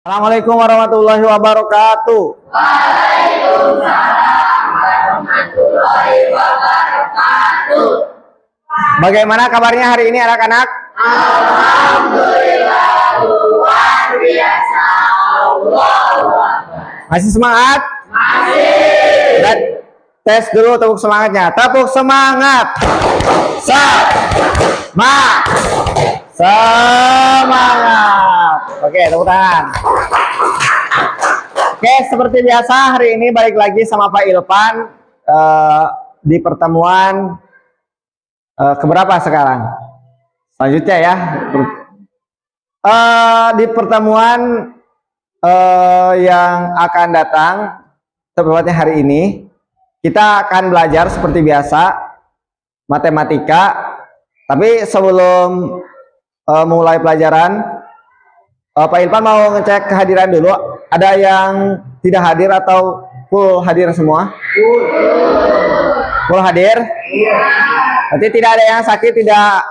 Assalamualaikum warahmatullahi wabarakatuh. Waalaikumsalam warahmatullahi wabarakatuh. Bagaimana kabarnya hari ini anak-anak? Alhamdulillah luar biasa. Masih semangat? Masih. Dan tes dulu tepuk semangatnya. Tepuk semangat. Semangat. Oke, tepuk tangan. Oke, seperti biasa hari ini balik lagi sama Pak Ilpan di pertemuan keberapa sekarang? Selanjutnya ya. Di pertemuan yang akan datang, tepatnya hari ini, kita akan belajar seperti biasa matematika. Tapi sebelum mulai pelajaran, Pak Ilpan mau ngecek kehadiran dulu. Ada yang tidak hadir atau full hadir semua? Full hadir? Berarti tidak ada yang sakit, tidak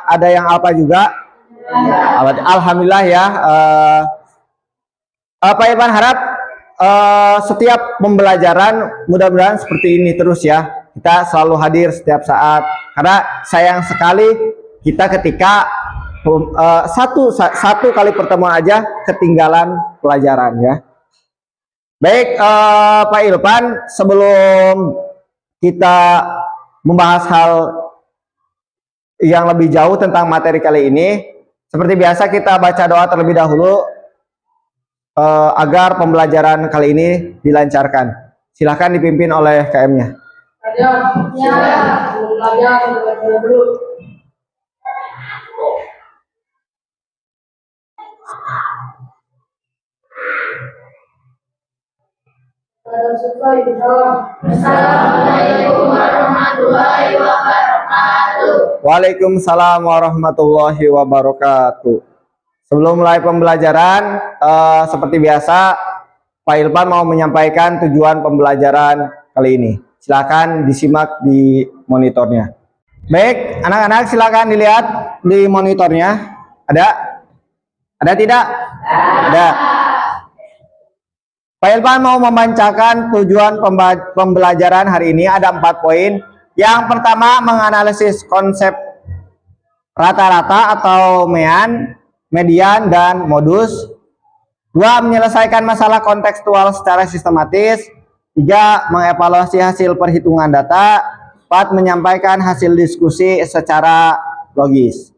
ada yang apa juga? Alhamdulillah ya. Pak Ilpan harap setiap pembelajaran mudah-mudahan seperti ini terus ya. Kita selalu hadir setiap saat, karena sayang sekali kita ketika satu kali pertemuan aja ketinggalan pelajaran ya. Baik, Pak Ilpan, sebelum kita membahas hal yang lebih jauh tentang materi kali ini, seperti biasa kita baca doa terlebih dahulu agar pembelajaran kali ini dilancarkan. Silahkan dipimpin oleh KM-nya. Assalamualaikum warahmatullahi wabarakatuh. Waalaikumsalam warahmatullahi wabarakatuh. Sebelum mulai pembelajaran, seperti biasa, Pak Ilpan mau menyampaikan tujuan pembelajaran kali ini. Silakan disimak di monitornya. Baik, anak-anak silakan dilihat di monitornya. Ada? Ada tidak? Ada. Pak Ilpan mau membacakan tujuan pembelajaran hari ini. Ada 4 poin. Yang pertama, menganalisis konsep rata-rata atau median, dan modus. 2, menyelesaikan masalah kontekstual secara sistematis. 3, mengevaluasi hasil perhitungan data. 4, menyampaikan hasil diskusi secara logis.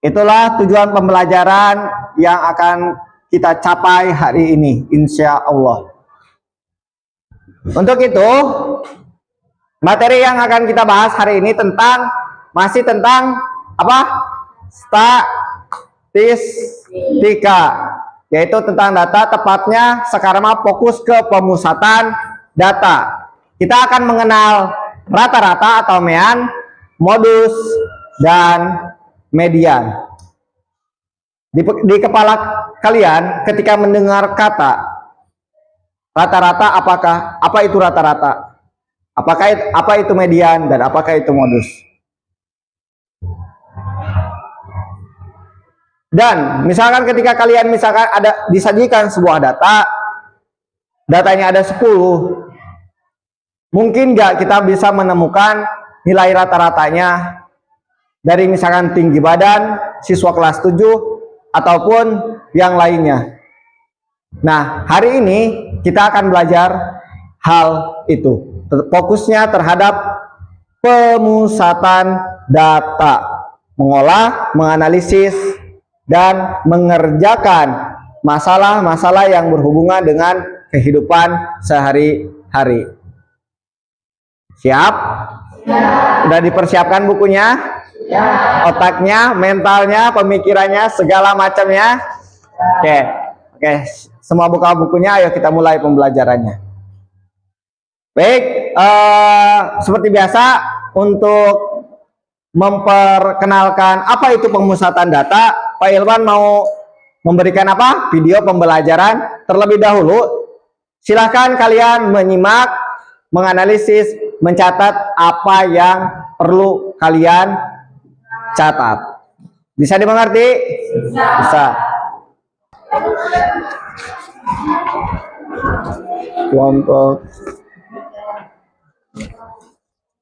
Itulah tujuan pembelajaran yang akan kita capai hari ini, insya Allah. Untuk itu, materi yang akan kita bahas hari ini masih tentang apa? Statistika, yaitu tentang data, tepatnya sekarang fokus ke pemusatan data. Kita akan mengenal rata-rata atau modus, dan median. Di kepala kalian ketika mendengar kata rata-rata, apa itu rata-rata? Apa itu median, dan apakah itu modus? Dan misalkan ketika kalian disajikan sebuah datanya ada 10, mungkin nggak kita bisa menemukan nilai rata-ratanya dari misalkan tinggi badan siswa kelas 7 ataupun yang lainnya. Nah, hari ini kita akan belajar hal itu. Fokusnya terhadap pemusatan data, mengolah, menganalisis, dan mengerjakan masalah-masalah yang berhubungan dengan kehidupan sehari-hari. Siap? Sudah dipersiapkan bukunya? Otaknya, mentalnya, pemikirannya, segala macamnya? Oke. Semua buka bukunya, ayo kita mulai pembelajarannya. Baik, seperti biasa, untuk memperkenalkan apa itu pemusatan data, Pak Ilpan mau memberikan video pembelajaran terlebih dahulu. Silahkan kalian menyimak, menganalisis, mencatat apa yang perlu kalian catat. Bisa dimengerti? Bisa. kelompok.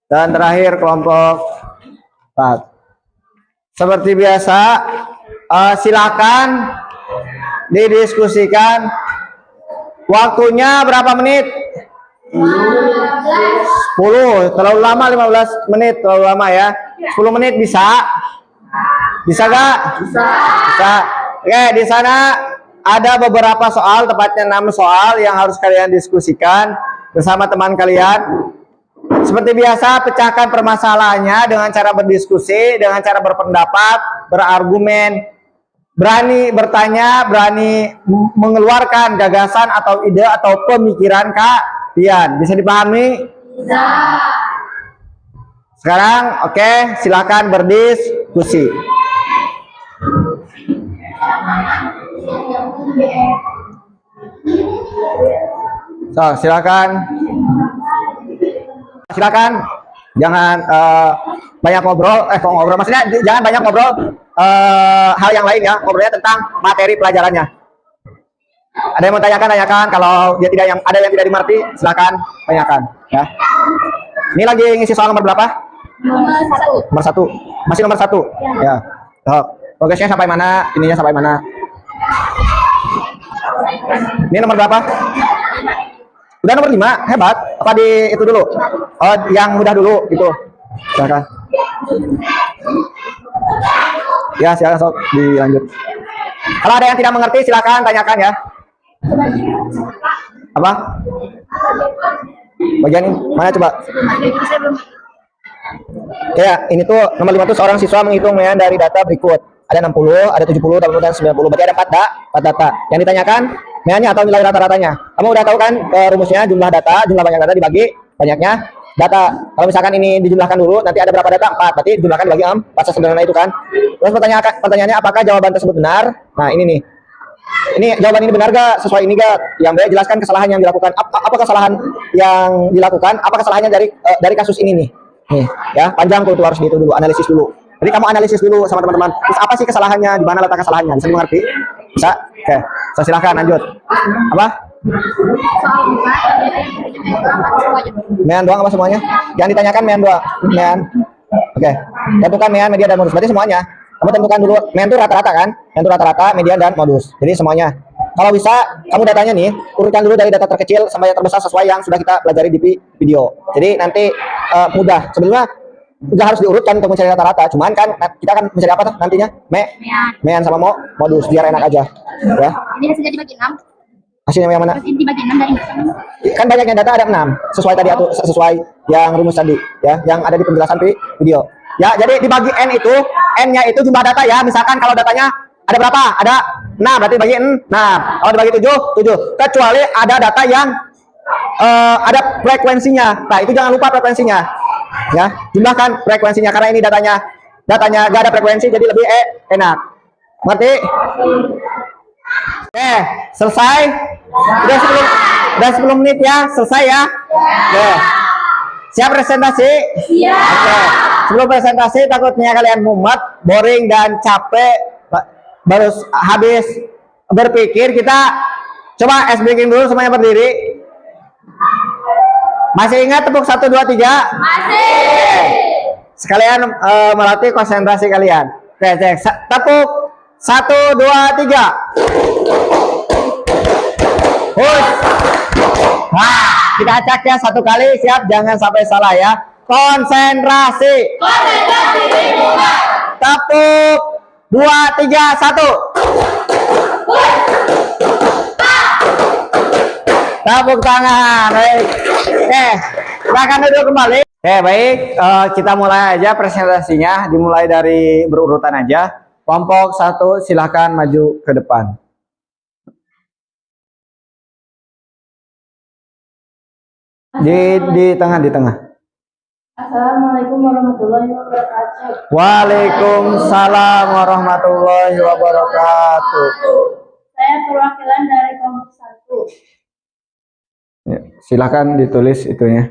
Dan terakhir kelompok 4. Seperti biasa, silakan didiskusikan. Waktunya berapa menit? 10. Terlalu lama 15 menit, terlalu lama ya. 10 menit bisa? Bisa gak? Bisa. Oke, di sana ada beberapa soal, tepatnya 6 soal yang harus kalian diskusikan bersama teman kalian. Seperti biasa, pecahkan permasalahannya dengan cara berdiskusi, dengan cara berpendapat, berargumen, berani bertanya, berani mengeluarkan gagasan atau ide atau pemikiran kalian. Bisa dipahami? Bisa. Sekarang, oke, silakan berdiskusi. So, silakan jangan banyak ngobrol, maksudnya jangan banyak ngobrol hal yang lain ya, ngobrolnya tentang materi pelajarannya. Ada yang mau tanyakan, kalau dia tidak ada yang tidak dimengerti, silakan tanyakan ya. Ini lagi ngisi soal nomor berapa? Nomor 1. Masih nomor 1 ya. Oh, progresnya sampai mana, ininya sampai mana? Ini nomor berapa? Udah nomor 5, hebat. Apa di itu dulu? Oh, yang mudah dulu gitu. Silakan. Ya, silakan sok dilanjut. Kalau ada yang tidak mengerti silakan tanyakan ya. Apa? Bagian ini mana coba? Ya, ini tuh nomor 5 tuh seorang siswa menghitung mean dari data berikut. Ada 60, ada 70, 80 dan 90. Berarti ada 4 data. Yang ditanyakan meannya atau nilai rata-ratanya. Kamu udah tahu kan rumusnya, jumlah data, jumlah banyak data dibagi banyaknya data. Kalau misalkan ini dijumlahkan dulu, nanti ada berapa data? 4. Berarti jumlahkan dibagi 4. Pasal sederhana itu kan. Terus pertanyaannya apakah jawaban tersebut benar? Nah, ini nih. Ini jawaban ini benar gak? Sesuai ini gak? Yang B, jelaskan kesalahan yang dilakukan. Apa kesalahan yang dilakukan? Apa kesalahannya dari kasus ini nih? Nih, ya, panjang tuh harus gitu dulu, analisis dulu. Jadi kamu analisis dulu sama teman-teman. Terus apa sih kesalahannya? Di mana letak kesalahannya? Bisa mengerti? Bisa? Oke. So, silahkan lanjut. Apa? Mean doang apa semuanya? Yang ditanyakan mean doang. Mean. Oke. Tentukan mean, median dan modus. Berarti semuanya. Kamu tentukan dulu. Mean itu rata-rata kan? Mean itu rata-rata, median dan modus. Jadi semuanya. Kalau bisa, kamu datanya nih, urutkan dulu dari data terkecil sampai yang terbesar sesuai yang sudah kita pelajari di video. Jadi nanti mudah. Sebenarnya udah harus diurutkan untuk mencari rata-rata. Cuman kan kita akan mencari apa tuh nantinya? Mean sama modus biar enak aja. Ya. Ini hasilnya dibagi 6. Hasilnya yang mana? Ini dibagi 6 dari 6. Kan banyaknya data ada 6. Sesuai tadi atau sesuai yang rumus tadi ya, yang ada di penjelasan video. Ya, jadi dibagi n itu, n-nya itu jumlah data ya. Misalkan kalau datanya ada berapa? Ada 6, berarti bagi 6. Kalau dibagi 7. Kecuali ada data yang ada frekuensinya. Nah, itu jangan lupa frekuensinya. Ya, jumlahkan frekuensinya karena ini datanya gak ada frekuensi jadi lebih enak. Ngerti? Selesai. Udah 10 menit ya, selesai ya. Siap presentasi? Siap. Sebelum presentasi takutnya kalian mumet, boring dan capek baru habis berpikir, kita coba ice breaking dulu semuanya berdiri. Masih ingat tepuk 1 2 3? Masih. Sekalian melatih konsentrasi kalian. Oke, tepuk 1 2 3. Push. Nah, kita acak ya 1 kali, siap, jangan sampai salah ya. Konsentrasi. Tepuk 2 3 1. Tepuk tangan. Baik. Silakan duduk kembali. Baik, kita mulai aja presentasinya, dimulai dari berurutan aja. Kelompok 1 silakan maju ke depan. Di tengah. Assalamualaikum warahmatullahi wabarakatuh. Waalaikumsalam warahmatullahi wabarakatuh. Saya perwakilan dari kelompok 1. Ya, silakan ditulis itunya.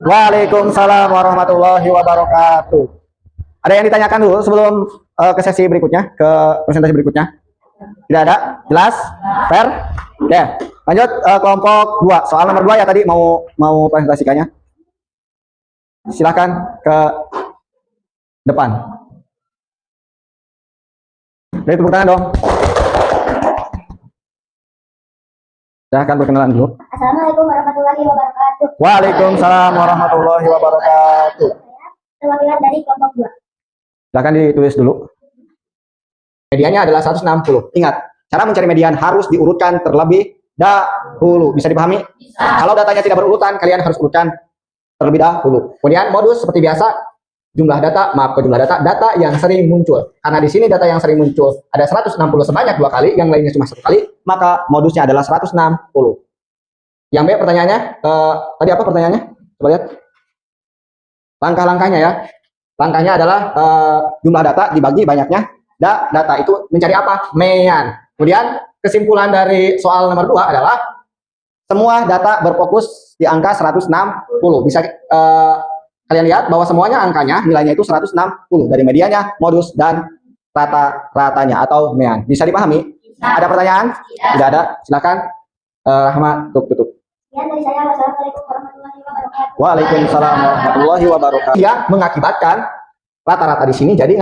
Waalaikumsalam warahmatullahi wabarakatuh. Ada yang ditanyakan dulu sebelum ke sesi berikutnya, ke presentasi berikutnya? Tidak ada? Jelas? Fair? Oke, lanjut kelompok 2. Soal nomor 2 ya tadi mau presentasikannya. Silakan ke depan. Dari tepuk tangan dong. Silahkan perkenalan dulu. Assalamualaikum warahmatullahi wabarakatuh. Waalaikumsalam warahmatullahi wabarakatuh. Perwakilan dari kelompok 2. Silahkan ditulis dulu. Mediannya adalah 160. Ingat, cara mencari median harus diurutkan terlebih dahulu. Bisa dipahami? Bisa. Kalau datanya tidak berurutan, kalian harus urutkan terlebih dahulu. Kemudian modus seperti biasa, jumlah data yang sering muncul. Karena di sini data yang sering muncul ada 160 sebanyak 2 kali, yang lainnya cuma 1 kali, maka modusnya adalah 160. Yang B pertanyaannya, tadi apa pertanyaannya? Coba lihat. Langkah-langkahnya ya. Langkahnya adalah jumlah data dibagi banyaknya data itu mencari apa? Mean. Kemudian kesimpulan dari soal nomor 2 adalah semua data berfokus di angka 160. Bisa kalian lihat bahwa semuanya angkanya nilainya itu 160 dari medianya, modus dan rata-ratanya atau mean. Bisa dipahami? Bisa. Ada pertanyaan? Tidak ada. Silakan Rahmat tutup. Sekian dari saya. Wassalamualaikum warahmatullahi wabarakatuh. Waalaikumsalam warahmatullahi wabarakatuh. Yang mengakibatkan rata-rata di sini jadi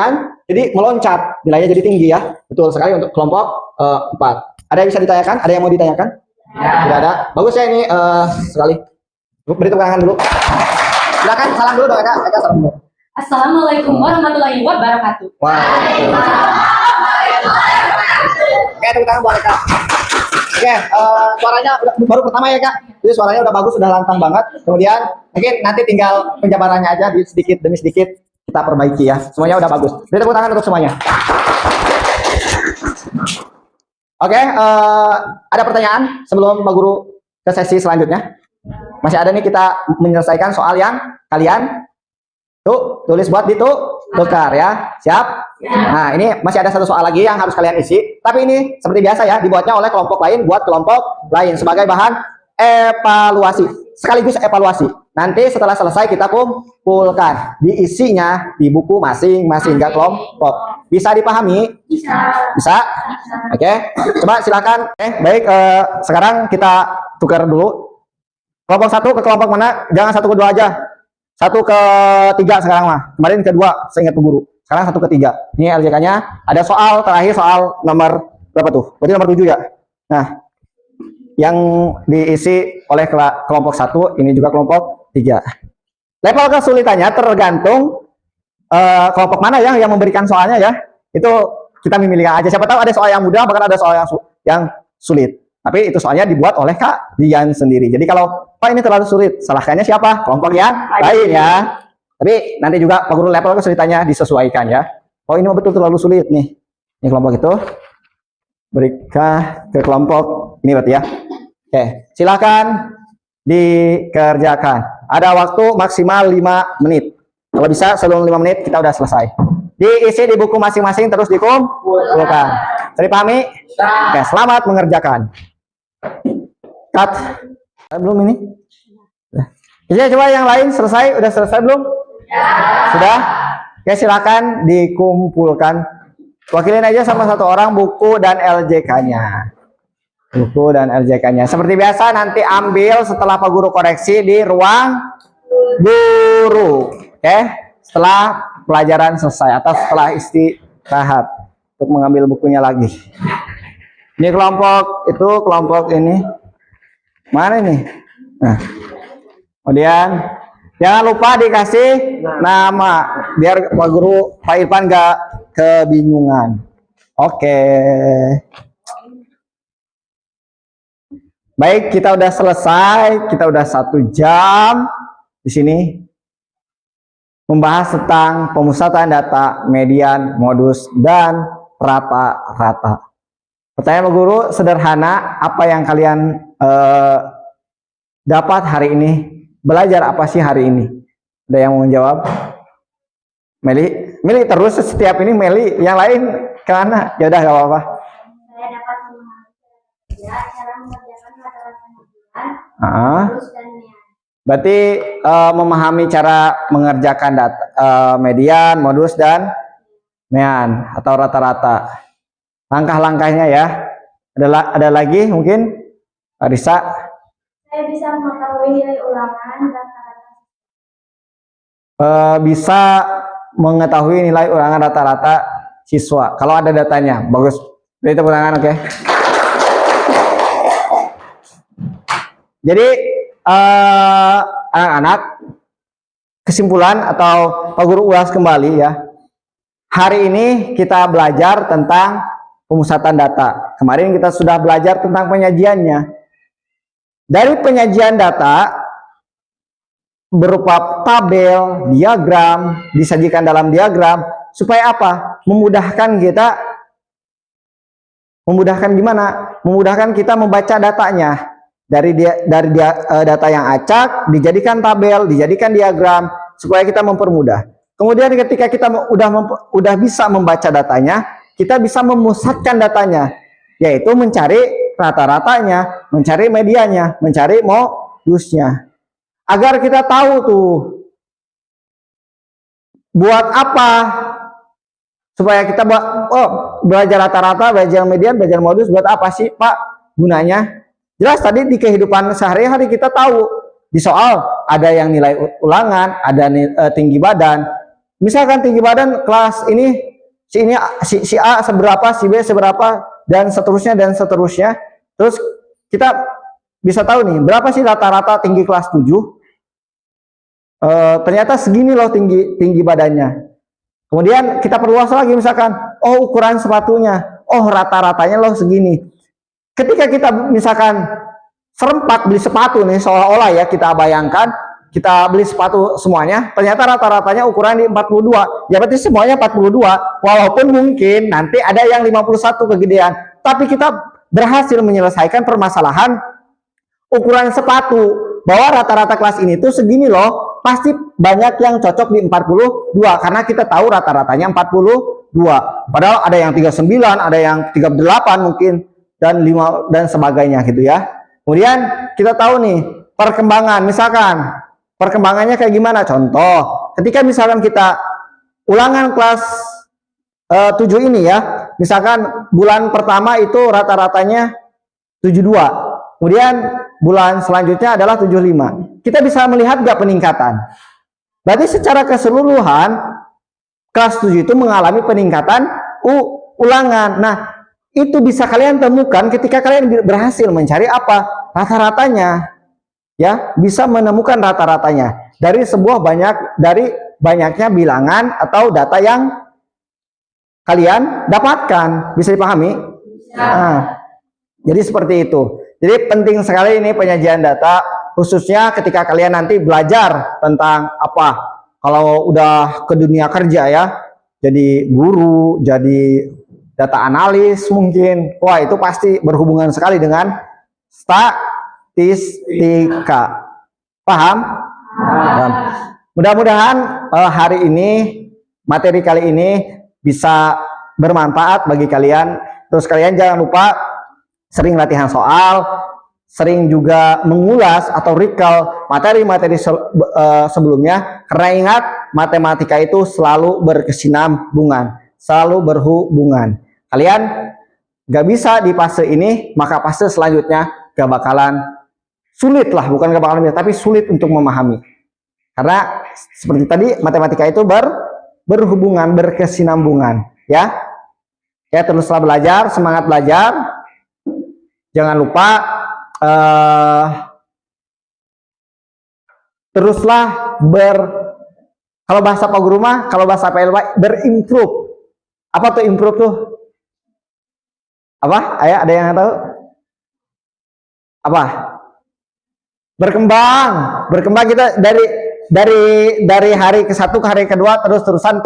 meloncat, nilainya jadi tinggi ya. Betul sekali untuk kelompok 4. Ada yang bisa ditanyakan? Ada yang mau ditanyakan? Ya. Tidak ada. Bagus ya ini sekali. Beri tepuk tangan dulu. Silakan salam dulu dong Eka. Eka salam dulu. Assalamualaikum warahmatullahi wabarakatuh. Waalaikumsalam. Oke, tepuk tangan buat Eka. Oke, suaranya baru pertama ya Kak. Jadi suaranya udah bagus, udah lantang banget. Kemudian mungkin nanti tinggal penjabarannya aja sedikit demi sedikit kita perbaiki ya. Semuanya udah bagus. Beri tepuk tangan untuk semuanya. Oke, ada pertanyaan sebelum Pak Guru ke sesi selanjutnya? Masih ada nih, kita menyelesaikan soal yang kalian tulis buat ditukar ya. Siap? Nah, ini masih ada satu soal lagi yang harus kalian isi. Tapi ini seperti biasa ya, dibuatnya oleh kelompok lain buat kelompok lain sebagai bahan evaluasi. Sekaligus evaluasi. Nanti setelah selesai kita kumpulkan. Diisinya di buku masing-masing kelompok. Bisa dipahami? Bisa. Bisa? Oke. Coba silakan. Baik, sekarang kita tukar dulu. Kelompok 1 ke kelompok mana? Jangan 1 ke 2 aja. 1 ke 3 sekarang mah. Kemarin ke 2, saya ingat Bu Guru. Sekarang 1 ke 3. Ini LJK-nya. Ada soal terakhir, soal nomor berapa tuh? Berarti nomor 7 ya. Nah, yang diisi oleh kelompok 1, ini juga kelompok 3. Level kesulitannya tergantung kelompok mana ya yang memberikan soalnya ya. Itu kita memilih aja. Siapa tahu ada soal yang mudah, bahkan ada soal yang sulit. Tapi itu soalnya dibuat oleh Kak Dian sendiri. Jadi kalau Pak ini terlalu sulit, salahkannya siapa? Kelompok yang lain ya. Tapi nanti juga Pak Guru level kesulitannya disesuaikan ya. Oh ini betul terlalu sulit nih. Ini kelompok itu. Berikan ke kelompok ini berarti ya. Oke, silakan dikerjakan. Ada waktu maksimal 5 menit. Kalau bisa sebelum 5 menit kita udah selesai. Diisi di buku masing-masing terus dikumpulkan. Bisa dipahami? Oke, selamat mengerjakan. Cut. Belum ini? Jadi coba yang lain selesai, udah selesai belum? Ya. Sudah? Oke, silakan dikumpulkan. Wakilin aja sama 1 orang buku dan LJK-nya. Buku dan LJK-nya. Seperti biasa nanti ambil setelah Pak Guru koreksi di ruang guru. Oke? Setelah pelajaran selesai atau setelah istirahat untuk mengambil bukunya lagi. Ini kelompok itu, kelompok ini. Mana ini? Nah. Kemudian jangan lupa dikasih nama biar Pak Guru Pak Irfan nggak kebingungan. Oke. Baik, kita udah selesai. Kita udah 1 jam di sini membahas tentang pemusatan data, median, modus, dan rata-rata. Pertanyaan Pak Guru sederhana, apa yang kalian dapat hari ini? Belajar apa sih hari ini? Ada yang mau menjawab? Meli terus setiap ini Meli, yang lain kemana? Ya udah gak apa-apa. Saya dapat memahami cara mengerjakan rata-rata modus dan mean. Berarti memahami cara mengerjakan data, median, modus, dan mean atau rata-rata. Langkah-langkahnya ya. Ada lagi mungkin, Pak Risa? Saya bisa mengetahui nilai ulangan rata-rata. Bisa mengetahui nilai ulangan rata-rata siswa. Kalau ada datanya, bagus. Beri tepuk tangan, oke. Jadi anak-anak, kesimpulan atau Pak Guru ulas kembali ya. Hari ini kita belajar tentang pemusatan data. Kemarin kita sudah belajar tentang penyajiannya. Dari penyajian data berupa tabel, diagram, disajikan dalam diagram supaya apa? Memudahkan kita. Memudahkan gimana? Memudahkan kita membaca datanya. Dari data yang acak dijadikan tabel, dijadikan diagram supaya kita mempermudah. Kemudian ketika kita udah bisa membaca datanya, kita bisa memusatkan datanya, yaitu mencari rata-ratanya, mencari medianya, mencari modusnya. Agar kita tahu tuh buat apa, supaya kita belajar rata-rata, belajar median, belajar modus, buat apa sih Pak gunanya? Jelas tadi di kehidupan sehari-hari kita tahu di soal ada yang nilai ulangan, ada tinggi badan. Misalkan tinggi badan kelas ini si A seberapa, si B seberapa, dan seterusnya. Terus kita bisa tahu nih berapa sih rata-rata tinggi kelas 7. Ternyata segini loh tinggi badannya. Kemudian kita perluas lagi, misalkan ukuran sepatunya, rata-ratanya loh segini. Ketika kita misalkan serempak beli sepatu nih, seolah-olah ya kita bayangkan kita beli sepatu semuanya, ternyata rata-ratanya ukuran di 42. Ya berarti semuanya 42, walaupun mungkin nanti ada yang 51 kegedean. Tapi kita berhasil menyelesaikan permasalahan ukuran sepatu, bahwa rata-rata kelas ini tuh segini loh, pasti banyak yang cocok di 42 karena kita tahu rata-ratanya 42. Padahal ada yang 39, ada yang 38 mungkin, dan 5 dan sebagainya gitu ya. Kemudian kita tahu nih perkembangan, misalkan perkembangannya kayak gimana. Contoh, ketika misalkan kita ulangan kelas 7 ini ya, misalkan bulan pertama itu rata-ratanya 72, kemudian bulan selanjutnya adalah 75. Kita bisa melihat gak peningkatan? Berarti secara keseluruhan kelas 7 itu mengalami peningkatan ulangan. Nah, itu bisa kalian temukan ketika kalian berhasil mencari apa? Rata-ratanya. Ya, bisa menemukan rata-ratanya dari banyaknya bilangan atau data yang kalian dapatkan. Bisa dipahami? Nah, jadi seperti itu. Jadi penting sekali ini penyajian data, khususnya ketika kalian nanti belajar tentang apa? Kalau udah ke dunia kerja ya, jadi guru, jadi data analis mungkin, wah itu pasti berhubungan sekali dengan statistika. Paham? Paham. Mudah-mudahan hari ini, materi kali ini bisa bermanfaat bagi kalian. Terus kalian jangan lupa sering latihan soal, sering juga mengulas atau recall materi-materi sebelumnya, karena ingat matematika itu selalu berkesinambungan, selalu berhubungan. Kalian gak bisa di fase ini, maka fase selanjutnya gak bakalan sulit lah, bukan gak bakalan bisa, tapi sulit untuk memahami. Karena seperti tadi matematika itu berhubungan, berkesinambungan, ya. Ya, teruslah belajar, semangat belajar. Jangan lupa teruslah kalau bahasa Pak Guru mah, kalau bahasa PLP berimprove. Apa tuh improve tuh? Apa? Ayah ada yang tahu? Apa? Berkembang kita dari hari ke-1 ke hari ke-2 terus-terusan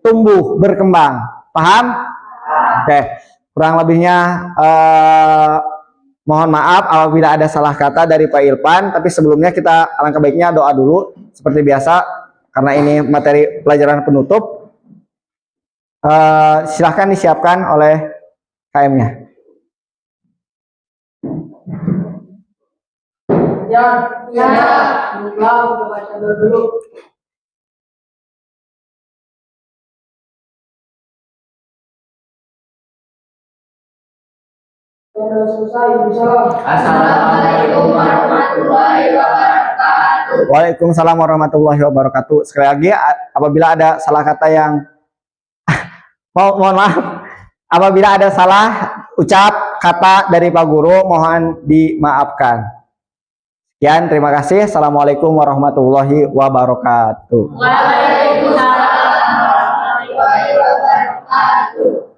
tumbuh, berkembang. Paham? Oke. Kurang lebihnya mohon maaf apabila ada salah kata dari Pak Ilpan, tapi sebelumnya kita alangkah baiknya doa dulu seperti biasa karena ini materi pelajaran penutup. Silahkan disiapkan oleh KM-nya. belajar. Ya. Baiklah, kita baca dulu. Sudah selesai, Insyaallah. Assalamualaikum warahmatullahi wabarakatuh. Waalaikumsalam warahmatullahi wabarakatuh. Sekali lagi, apabila ada salah kata yang mohon maaf, apabila ada salah ucap kata dari Pak Guru, mohon dimaafkan. Sekian, terima kasih. Assalamualaikum warahmatullahi wabarakatuh. Waalaikumsalam warahmatullahi wabarakatuh.